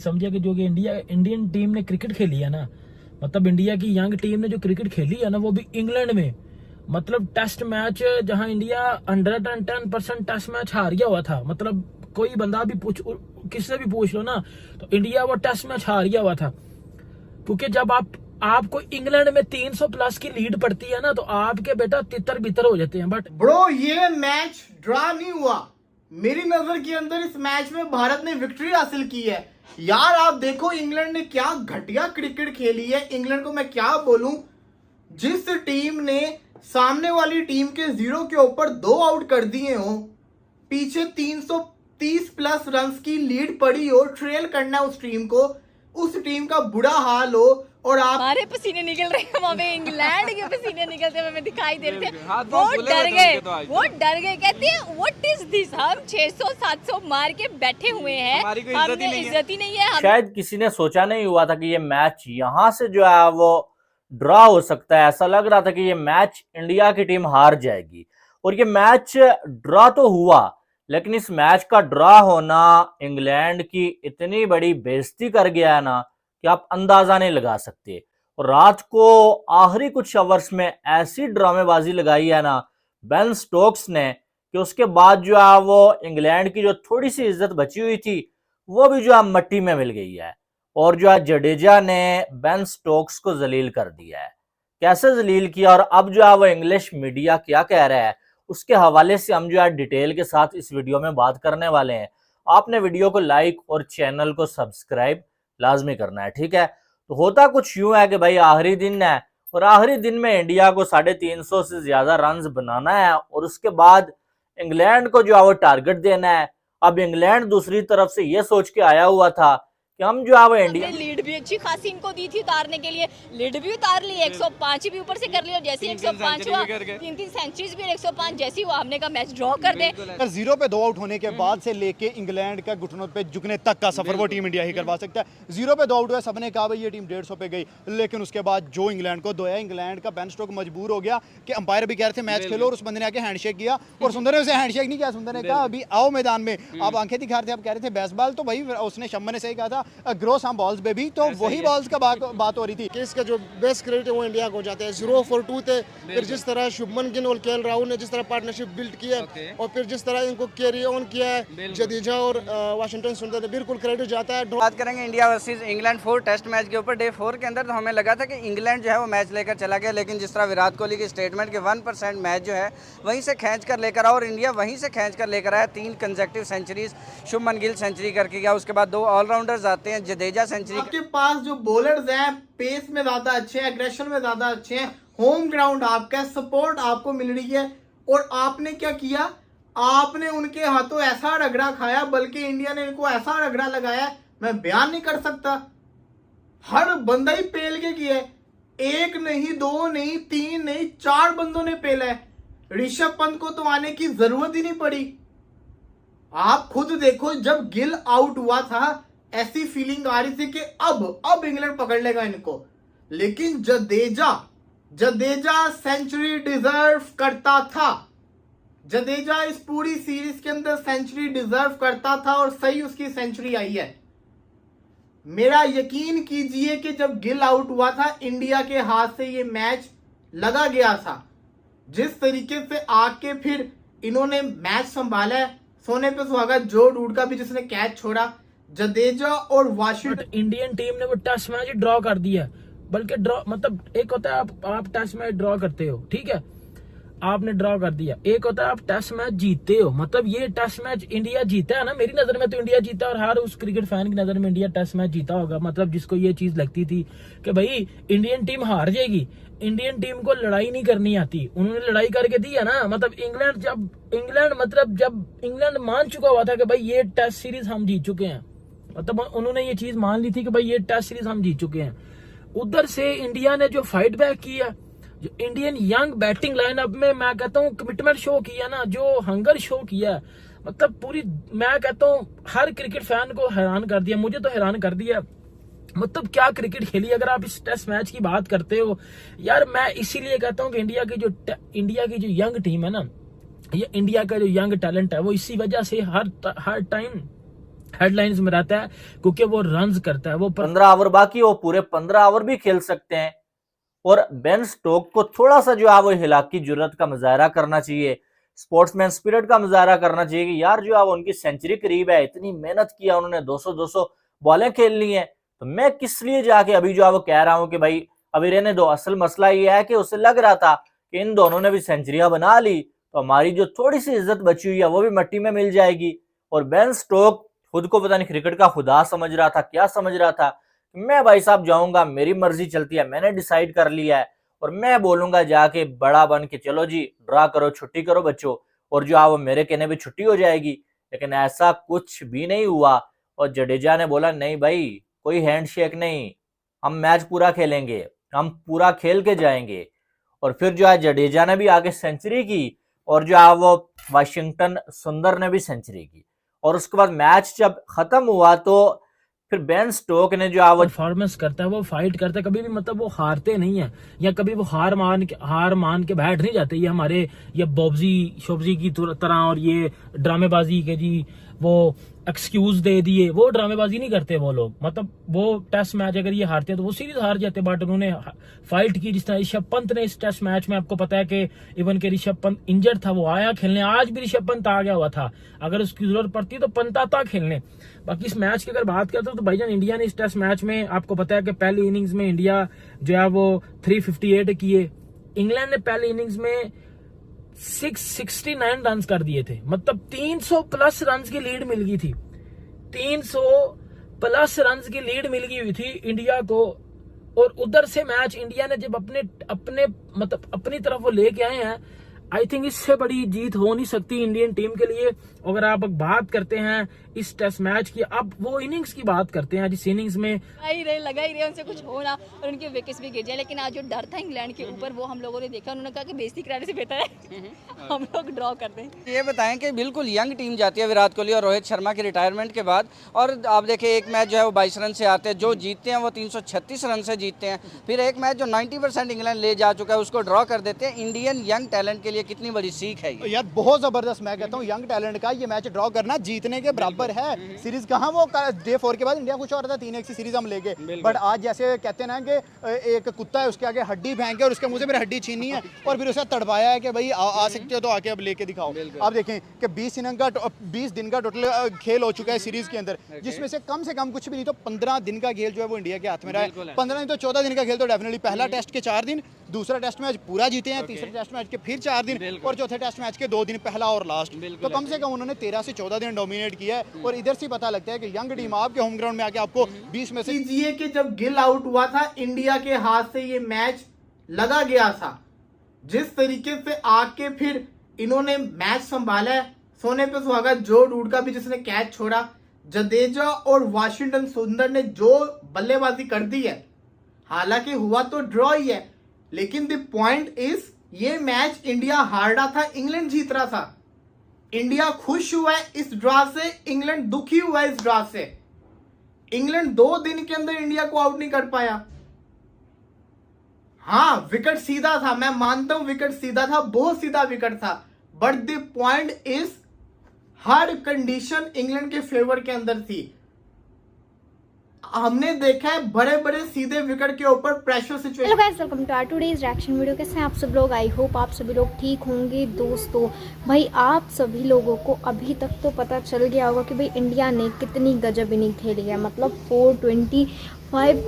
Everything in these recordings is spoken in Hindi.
समझिए कि जो कि इंडियन टीम ने क्रिकेट खेली है ना, मतलब इंडिया की यंग टीम ने जो क्रिकेट खेली है ना, वो भी इंग्लैंड में, मतलब टेस्ट मैच जहां इंडिया 110% टेस्ट मैच हार गया हुआ था। मतलब कोई बंदा भी किससे भी पूछ लो ना, तो इंडिया वो टेस्ट मैच हार गया हुआ था। क्योंकि जब आपको इंग्लैंड में 300 प्लस की लीड पड़ती है ना, तो आपके बेटा तितर बितर हो जाते हैं। बट ब्रो, ये मैच ड्रा नहीं हुआ। मेरी नजर के अंदर इस मैच में भारत ने विक्ट्री हासिल की है। यार आप देखो, इंग्लैंड ने क्या घटिया क्रिकेट खेली है। इंग्लैंड को मैं क्या बोलूं, जिस टीम ने सामने वाली टीम के 0 के ऊपर 2 आउट कर दिए हो, पीछे 330 प्लस रन्स की लीड पड़ी हो, ट्रेल करना उस टीम को, उस टीम का बुरा हाल हो, और आप हमारे पसीने निकल रहे हैं, वहाँ पे इंग्लैंड के पसीने निकलते हुए हमें दिखाई दे रहे थे। वो डर गए, कहते हैं व्हाट इज दिस, हम 600-700 मार के बैठे हुए हैं, हमने इज्जत ही नहीं है। शायद किसी ने सोचा नहीं हुआ था कि ये मैच यहाँ से जो है वो ड्रॉ हो सकता है। ऐसा लग रहा था कि ये मैच इंडिया की टीम हार जाएगी, और ये मैच ड्रॉ तो हुआ, लेकिन इस मैच का ड्रॉ होना इंग्लैंड की इतनी बड़ी बेइज्जती कर गया है ना कि आप अंदाजा नहीं लगा सकते। और रात को आखिरी कुछ आवर्स में ऐसी ड्रामेबाजी लगाई है ना बेन स्टोक्स ने, कि उसके बाद जो है वो इंग्लैंड की जो थोड़ी सी इज्जत बची हुई थी वो भी जो है मट्टी में मिल गई है। और जो है जडेजा ने बेन स्टोक्स को जलील कर दिया है। कैसे जलील किया, और अब जो है वो इंग्लिश मीडिया क्या कह रहा है, उसके हवाले से हम जो है डिटेल के साथ इस वीडियो में बात करने वाले हैं। आपने वीडियो को लाइक और चैनल को सब्सक्राइब लाजमी करना है, ठीक है। तो होता कुछ यूं है कि भाई आखिरी दिन है, और आखिरी दिन में इंडिया को 350 से ज्यादा रन बनाना है, और उसके बाद इंग्लैंड को जो है वो टारगेट देना है। अब इंग्लैंड दूसरी तरफ से ये सोच के आया हुआ था कि हम जो है वो इंडिया लीड भी अच्छी खासी इनको दी थी उतारने के लिए, लीड भी उतार ली, 105 भी ऊपर से कर लिया। जैसे 105 हुआ, 3 सेंचुरीज भी, 105 जैसी हुआ, हमने कहा मैच ड्रॉ कर दे। 0 पे 2 आउट होने के बाद से लेके इंग्लैंड का घुटनों पे झुकने तक का सफर वो टीम इंडिया ही करवा सकता है। 0 पे 2 आउट हुआ, सबने कहा भाई ये टीम 150 पे गई, लेकिन उसके बाद जो इंग्लैंड को दोया, इंग्लैंड का बेन स्टोक मजबूर हो गया कि अंपायर भी कह रहे थे मैच खेलो, और उस बंदे ने आके हैंडशेक किया, और सुंदर ने उसे हैंडशेक नहीं किया। सुंदर ने कहा अभी आओ मैदान में, आप आंखें दिखा रहे थे, आप कह रहे थे बेसबॉल, तो भाई उसने शम्मा ने सही कहा था ग्रो सम बॉल्स बेबी, तो वही बॉल्स का बात हो रही थी। इसका जो बेस्ट क्रेडिट है वो इंडिया को जाता है। 0-4-2 थे, फिर जिस तरह शुभमन गिल और केएल राहुल ने जिस तरह पार्टनरशिप बिल्ड किया, और फिर जिस तरह इनको कैरी ऑन किया है जडेजा और वाशिंगटन सुंदर ने, बिल्कुल क्रेडिट जाता है। बात करेंगे India versus England 4 test match के ऊपर। डे 4 के अंदर तो हमें लगा था कि इंग्लैंड जो है वो मैच लेकर चला गया, लेकिन जिस तरह विराट कोहली की स्टेटमेंट के 1% मैच जो है वहीं से खींच कर लेकर आया, और इंडिया वहीं से खींच कर लेकर आया। 3 consecutive centuries, Shubman Gill century करके गया, उसके बाद 2 ऑलराउंडर्स आते हैं, जडेजा सेंचुरी। आपके पास जो बॉलर्स हैं पेस में ज्यादा अच्छे हैं, एग्रेशन में ज्यादा अच्छे हैं, होम ग्राउंड आपका, सपोर्ट आपको मिल रही है, और आपने क्या किया, आपने उनके हाथों ऐसा रगड़ा खाया, बल्कि इंडिया ने इनको ऐसा रगड़ा लगाया मैं बयान नहीं कर सकता। हर बंदा ही पेल के किया है, 1 नहीं 2 नहीं 3 नहीं 4 बंदों ने पेला है। ऋषभ पंत को तो आने की जरूरत ही नहीं पड़ी। आप खुद देखो, जब गिल आउट हुआ था ऐसी फीलिंग आ रही थी कि अब इंग्लैंड पकड़ लेगा इनको, लेकिन जडेजा सेंचुरी डिजर्व करता था। जडेजा इस पूरी सीरीज के अंदर सेंचुरी डिजर्व करता था, और सही उसकी सेंचुरी आई है। मेरा यकीन कीजिए कि जब गिल आउट हुआ था, इंडिया के हाथ से ये मैच लगा गया था। जिस तरीके से आके फिर इन्होंने मैच संभाला है, सोने पे सुहागा, जो डूड का भी जिसने कैच छोड़ा, जडेजा और वाशिंगटन। इंडियन टीम ने वो टेस्ट मैच ड्रॉ कर दिया। बल्कि ड्रॉ मतलब एक होता है आप टेस्ट मैच ड्रॉ करते हो, ठीक है, आपने ड्रॉ कर दिया। एक होता है आप टेस्ट मैच जीतते हो, मतलब ये टेस्ट मैच इंडिया जीता है ना। मेरी नजर में तो इंडिया जीता, और हर उस क्रिकेट फैन की नजर में इंडिया टेस्ट मैच जीता होगा। मतलब जिसको ये चीज लगती थी कि भाई इंडियन टीम हार जाएगी, इंडियन टीम को लड़ाई नहीं करनी आती, उन्होंने लड़ाई करके दी है ना। मतलब जब इंग्लैंड मान चुका हुआ था कि भाई ये टेस्ट सीरीज हम जीत चुके हैं, मतलब उन्होंने ये चीज मान ली थी कि भाई ये टेस्ट सीरीज हम जीत चुके हैं। उधर से इंडिया ने जो फाइट बैक किया, जो इंडियन यंग बैटिंग लाइनअप में मैं कहता हूँ कमिटमेंट शो किया ना, जो हंगर शो किया, मतलब पूरी मैं कहता हूँ हर क्रिकेट फैन को हैरान कर दिया। मुझे तो हैरान कर दिया, मतलब क्या क्रिकेट खेली। अगर आप इस टेस्ट मैच की बात करते हो यार, मैं इसीलिए कहता हूँ कि इंडिया की जो यंग टीम है ना, ये इंडिया का जो यंग टैलेंट है, वो इसी वजह से हर टाइम हेडलाइंस में रहता है क्योंकि वो रन्स करता है। वो 15 ओवर बाकी, वो पूरे 15 ओवर भी खेल सकते हैं। और बेन स्टोक को थोड़ा सा जो है वो हिलाकी जुर्रत का मुजाहरा करना चाहिए, स्पोर्ट्समैन स्पिरिट का मुजाहरा करना चाहिए कि यार जो है वो उनकी सेंचुरी करीब है, इतनी मेहनत किया उन्होंने, 200 बॉलें खेल ली हैं, तो मैं किस लिए जाके अभी जो है वो कह रहा हूं कि भाई अभी रहने दो। असल मसला ये है कि उसे लग रहा था कि इन दोनों ने भी सेंचुरियां बना ली तो हमारी जो थोड़ी सी इज्जत बची हुई है वो भी मिट्टी में मिल जाएगी। और बेन स्टोक खुद को पता नहीं क्रिकेट का खुदा समझ रहा था, क्या समझ रहा था, मैं भाई साहब जाऊंगा, मेरी मर्जी चलती है, मैंने डिसाइड कर लिया है और मैं बोलूंगा जाके बड़ा बन के चलो जी ड्रा करो, छुट्टी करो बच्चों, और जो वो मेरे कहने पे छुट्टी हो जाएगी। लेकिन ऐसा कुछ भी नहीं हुआ और जडेजा ने बोला नहीं भाई कोई हैंडशेक नहीं, हम मैच पूरा खेलेंगे, हम पूरा खेल के जाएंगे। और फिर जो है जडेजा ने भी आगे सेंचुरी की और जो है वो वाशिंगटन सुंदर ने भी सेंचुरी की। और उसके बाद मैच जब खत्म हुआ तो फिर बेन स्टोक ने जो है वो परफॉर्मेंस करता है, वो फाइट करता है, कभी भी मतलब वो हारते नहीं है या कभी वो हार मान के बैठ नहीं जाते। ये हमारे ये बॉब्जी शोब्जी की तरह और ये ड्रामेबाजी के जी वो एक्सक्यूज दे दिए, वो ड्रामेबाजी नहीं करते वो लोग। मतलब वो टेस्ट मैच अगर ये हारते तो वो सीरीज हार जाते, बट उन्होंने फाइट की। जिस तरह ऋषभ पंत ने इस टेस्ट मैच में, आपको पता है कि इवन के ऋषभ पंत इंजर्ड था, वो आया खेलने, आज भी ऋषभ पंत आ गया हुआ था, अगर उसकी जरूरत पड़ती तो पंत आता खेलने। बाकी इस मैच की अगर बात करते हो तो भाईजान इंडिया ने इस टेस्ट मैच में, आपको पता है कि पहली इनिंग्स में इंडिया जो है वो 358 किए, इंग्लैंड ने पहली इनिंग्स में 669 रन कर दिए थे। मतलब 300 प्लस रन की लीड मिल गई थी, 300 प्लस रन की लीड मिल गई हुई थी इंडिया को। और उधर से मैच इंडिया ने जब अपनी तरफ वो लेके आए हैं, आई थिंक इससे बड़ी जीत हो नहीं सकती इंडियन टीम के लिए। अगर आप बात करते हैं इस टेस्ट मैच की, अब वो इनिंग्स की बात करते हैं जिस इनिंग्स में लगा ही रहे उनसे कुछ हो ना और उनके विकेट्स भी गिर जाए। लेकिन आज जो डर था इंग्लैंड के ऊपर वो हम लोगों ने देखा, उन्होंने कहा कि बेइज्जती कराने से बेहतर है हम लोग ड्रॉ कर दें। ये बताएं कि बिल्कुल यंग टीम जाती है विराट कोहली और रोहित शर्मा के रिटायरमेंट के बाद, और आप देखें एक मैच जो है वो 22 रन से आते हैं, जो जीतते हैं वो 336 रन से जीतते हैं। फिर एक मैच जो 90% इंग्लैंड ले जा चुका है उसको ड्रॉ कर देते हैं। इंडियन यंग टैलेंट के लिए कितनी बड़ी सीख है यार, बहुत जबरदस्त। मैं कहता हूँ यंग टैलेंट का ये मैच ड्रॉ करना जीतने के बराबर है। सीरीज कहाँ वो डे 4 के बाद इंडिया कुछ और था, 3-1 की सीरीज हम ले गए, बट आज जैसे कहते हैं ना कि एक कुत्ता है उसके आगे हड्डी फेंक के और उसके मुंह से मेरी हड्डी छीनी है और फिर उसे तड़पाया है कि भाई आ सकते हो तो आके अब लेके दिखाओ। आप देखें कि 20 दिन का टोटल खेल हो चुका है सीरीज के अंदर, जिसमें से कम कुछ भी नहीं तो 15 दिन का खेल जो है वो इंडिया के हाथ में रहा है। 15 नहीं तो 14 दिन का खेल तो डेफिनेटली, पहला टेस्ट के 4 दिन, दूसरा टेस्ट मैच पूरा जीते हैं, तीसरे टेस्ट मैच के फिर 4 दिन और चौथे टेस्ट मैच के 2 दिन, पहला और लास्ट। तो कम से कम उन्होंने 13 से 14 दिन डोमिनेट किया है। और इधर से पता लगता है कि यंग टीम आपके होम ग्राउंड में आके आपको 20 में से कीजिए कि जब गिल आउट हुआ था इंडिया के हाथ से ये मैच लगा गया था, जिस तरीके से आके फिर इन्होंने मैच संभाला है, सोने पे सुहागा, जो रूट का भी जिसने कैच छोड़ा, जडेजा और वाशिंगटन सुंदर ने जो बल्लेबाजी कर दी है, हालांकि हुआ तो ड्रॉ ही है, लेकिन द पॉइंट इज ये मैच इंडिया हार रहा था, इंग्लैंड जीत रहा था। इंडिया खुश हुआ है इस ड्रॉ से, इंग्लैंड दुखी हुआ है इस ड्रॉ से। इंग्लैंड 2 दिन के अंदर इंडिया को आउट नहीं कर पाया। हाँ, विकेट सीधा था, मैं मानता हूं विकेट सीधा था, बहुत सीधा विकेट था, but the point is her condition England के फेवर के अंदर थी। हमने देखा है बड़े बड़े सीधे विकेट के ऊपर pressure situation. Hello guys, welcome to our today's reaction video. कैसे हैं आप सब लोग? आई होप आप सभी लोग ठीक होंगे। दोस्तों भाई, आप सभी लोगों को अभी तक तो पता चल गया होगा कि भाई इंडिया ने कितनी गजब इनिंग खेली है। मतलब 425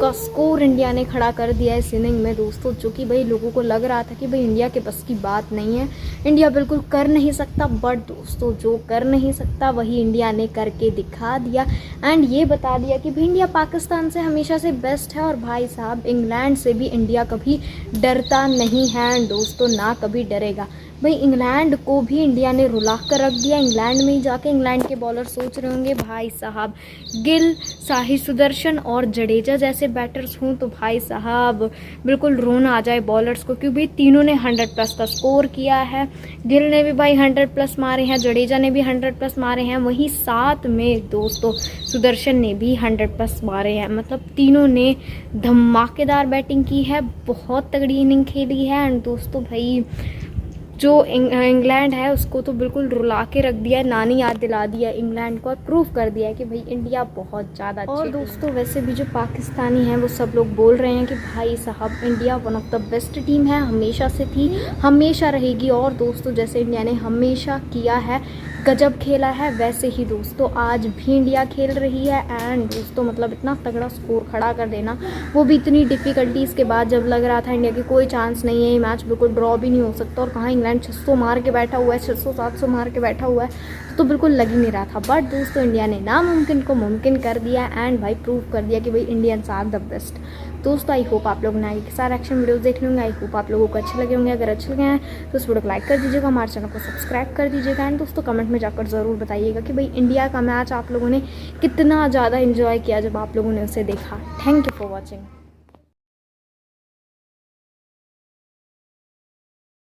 का स्कोर इंडिया ने खड़ा कर दिया इस इनिंग में दोस्तों, जो कि भाई लोगों को लग रहा था कि भाई इंडिया के बस की बात नहीं है, इंडिया बिल्कुल कर नहीं सकता। बट दोस्तों, जो कर नहीं सकता वही इंडिया ने करके दिखा दिया एंड ये बता दिया कि भाई इंडिया पाकिस्तान से हमेशा से बेस्ट है। और भाई साहब, इंग्लैंड से भी इंडिया कभी डरता नहीं है दोस्तों, ना कभी डरेगा। भाई इंग्लैंड को भी इंडिया ने रुला कर रख दिया। इंग्लैंड में ही जाके इंग्लैंड के बॉलर सोच रहे होंगे भाई साहब, गिल, साही सुदर्शन और जडेजा जैसे बैटर्स हों तो भाई साहब बिल्कुल रोना आ जाए बॉलर्स को, क्योंकि भाई तीनों ने 100+ का स्कोर किया है। गिल ने भी भाई 100+ मारे हैं, जडेजा ने भी 100+ मारे हैं, वहीं साथ में दोस्तों सुदर्शन ने भी 100+ मारे हैं। मतलब तीनों ने धमाकेदार बैटिंग की है, बहुत तगड़ी इनिंग खेली है। एंड दोस्तों भाई जो इंग्लैंड है उसको तो बिल्कुल रुला के रख दिया है, नानी याद दिला दिया है इंग्लैंड को और प्रूव कर दिया है कि भाई इंडिया बहुत ज़्यादा अच्छी। और दोस्तों वैसे भी जो पाकिस्तानी हैं वो सब लोग बोल रहे हैं कि भाई साहब India one of the best team है, हमेशा से थी, हमेशा रहेगी। और दोस्तों जैसे इंडिया ने हमेशा किया है, गजब खेला है, वैसे ही दोस्तों आज भी इंडिया खेल रही है। एंड दोस्तों मतलब इतना तगड़ा स्कोर खड़ा कर देना, वो भी इतनी डिफ़िकल्टीज़ के बाद, जब लग रहा था इंडिया की कोई चांस नहीं है, ये मैच बिल्कुल ड्रॉ भी नहीं हो सकता, और कहाँ इंग्लैंड 600 मार के बैठा हुआ है, 600-700 मार के बैठा हुआ है, तो बिल्कुल लग ही नहीं रहा था। बट दोस्तों इंडिया ने नामुमकिन को मुमकिन कर दिया एंड भाई प्रूव कर दिया कि भाई इंडियंस आर द बेस्ट। दोस्तों आई होप आप लोगों ने आगे के सारे एक्शन वीडियोस देख लेंगे, आई होप आप लोगों को अच्छे लगे होंगे। अगर अच्छे लगे हैं तो इस वीडियो को लाइक कर दीजिएगा, हमारे चैनल को सब्सक्राइब कर दीजिएगा एंड दोस्तों कमेंट में जाकर ज़रूर बताइएगा कि भाई इंडिया का मैच आप लोगों ने कितना ज़्यादा इन्जॉय किया जब आप लोगों ने उसे देखा। Thank you for watching.